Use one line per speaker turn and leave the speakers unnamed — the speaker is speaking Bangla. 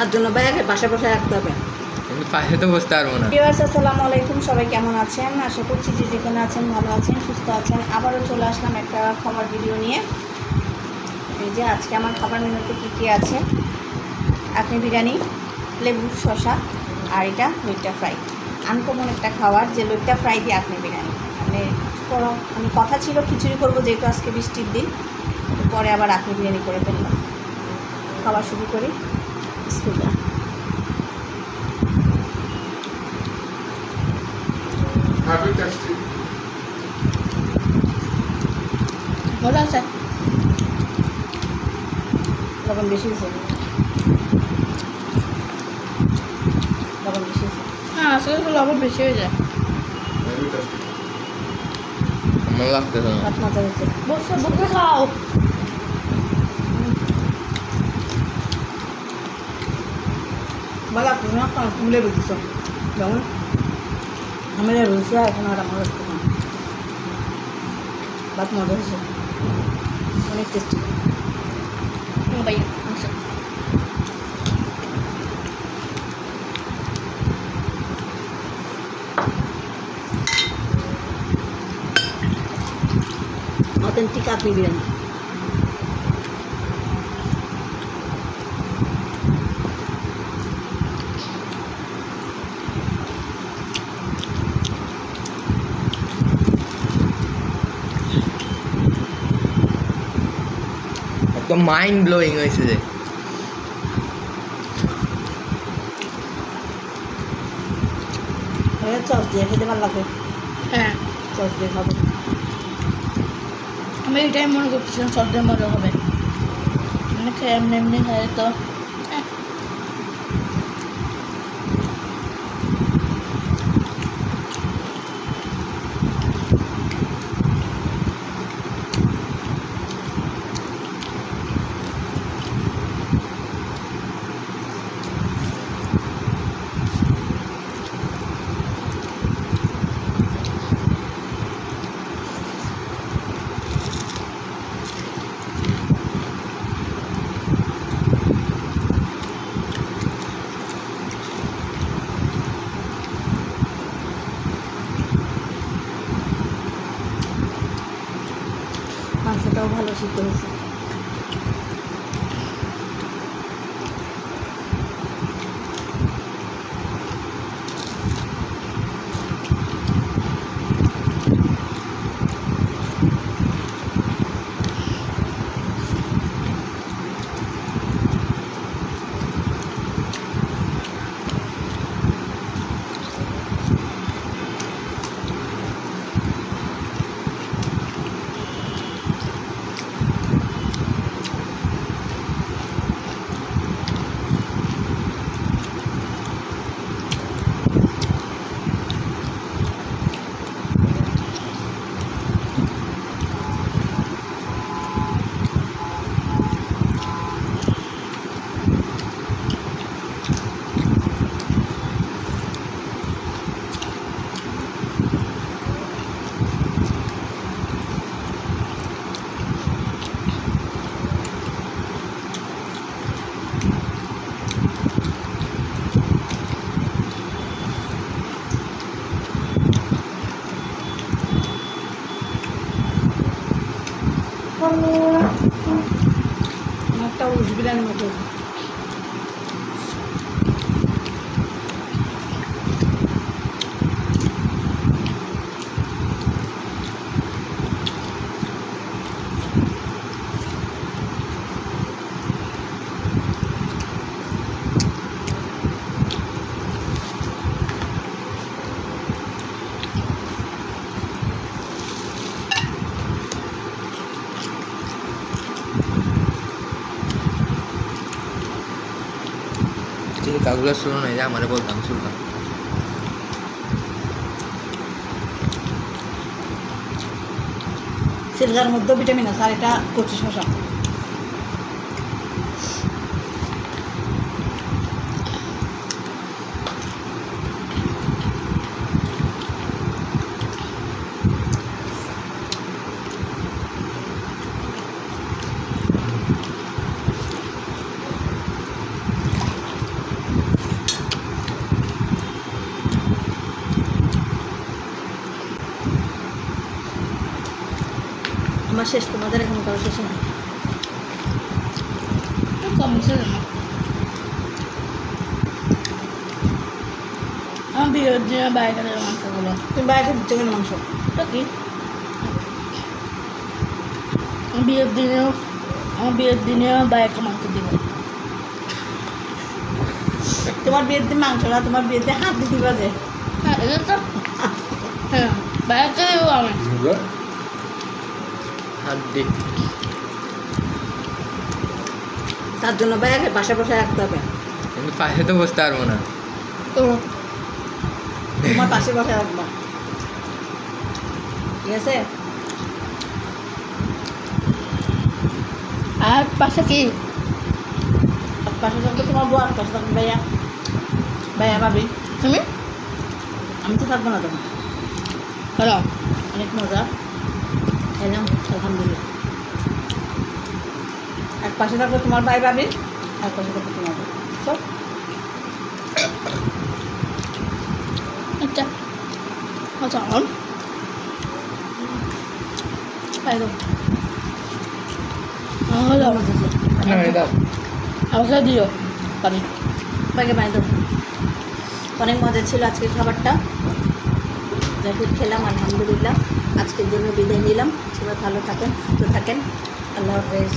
তার জন্য বাইরে বাসা বসায় রাখতে হবে।
কিন্তু পাশে তো বসতে পারবো না।
ভিউয়ার্স আসসালামু আলাইকুম, সবাই কেমন আছেন? আশা করছি যে যেখানে আছেন ভালো আছেন, সুস্থ আছেন। আবারও চলে আসলাম একটা খাবার ভিডিও নিয়ে। এই যে আজকে আমার খাবার মেনুতে কী কী আছে, আপনি বিরিয়ানি, লেবু শসা, আর এটা লইট্টা ফ্রাই। আনকমন একটা খাবার যে লইট্টা ফ্রাই দিয়ে আপনি বিরিয়ানি। মানে কথা ছিল খিচুড়ি করবো, যেহেতু আজকে বৃষ্টির দিন, পরে আবার আপনি বিরিয়ানি করে ফেললাম। খাবার শুরু করি, বিসমিল্লাহ। ভালো আছে, লবণ বেশি হয়েছে, লবণ বেশি হয়েছে। হ্যাঁ, আসলে তো লবণ বেশি হয়ে যায়।
আমার লাগতেছে না।
ভাত মজা হয়েছে, বসে বসে খাও।
বলা তুমি তুলে বুঝিস যেমন আমি রয়েছে এখন আর আমার একটু কম। ভাত মজা হয়েছে, অনেক টেস্টি।
ভাই আচ্ছা,
অথেন্টিক আপনি বিরিয়ানি।
একদম মাইন্ড ব্লোয়িং হয়েছে যে।
চস দিয়ে খেতে ভালো লাগে,
হ্যাঁ
চস দিয়ে খাবো।
আমি এটাই মনে করতেছিলাম সবদের মজা হবে, মানে এমনি এমনি খাই তো।
মাংসটাও ভালো সিদ্ধ হয়েছে। একটা উস বিরিয়ানির মতো।
কাগুলো শুনো না, যে আমারে বলতাম শুনতাম।
সিলগার মধ্যে ভিটামিন আছে, আর এটা কচি শসা।
শেষ, তোমাদের এখন কারো শেষ না।
কম ছিল না। আমার বিয়ের দিনে বাইকের মাংসগুলো
তুমি বাইরে দিচ্ছ কেন মাংস?
তো কি আমার বিয়ের দিনেও বাইকে মাংস দিব।
তোমার বিয়ের দিন মাংস না, তোমার বিয়েতে হাত দিয়ে দিবা যে।
হ্যাঁ এটা তো হ্যাঁ বাইকে দেবো আমি।
হাড্ডি
তার জন্য বাইরে বাসা বসায় রাখতে হবে।
কিন্তু পাশে তো বসতে পারবো না।
তো
তোমার পাশে বসায় রাখবা, ঠিক আছে?
আর পাশে কি
পাশে থাকবে তোমার বউ, আর পাশে থাকবে ভাইয়া, ভাইয়া ভাবি।
তুমি
আমি তো থাকবো না তখন।
হলো
অনেক মজা খেলাম আলহামদুলিল্লাহ। এক পাশে থাকবে তোমার ভাই ভাবি, এক পাশে থাকবে তোমার বউ। তো
আচ্ছা আচ্ছা অন
পাই দাও।
হলো
না এটা
আমাকে দিও পানি।
বাইকে পাই দাও। অনেক মজা ছিল আজকের খাবারটা, যাই হোক খেলাম আলহামদুলিল্লাহ। আজকের জন্য বিদায় নিলাম। সবাই ভালো থাকেন, সুস্থ থাকেন। আল্লাহ হাফেজ।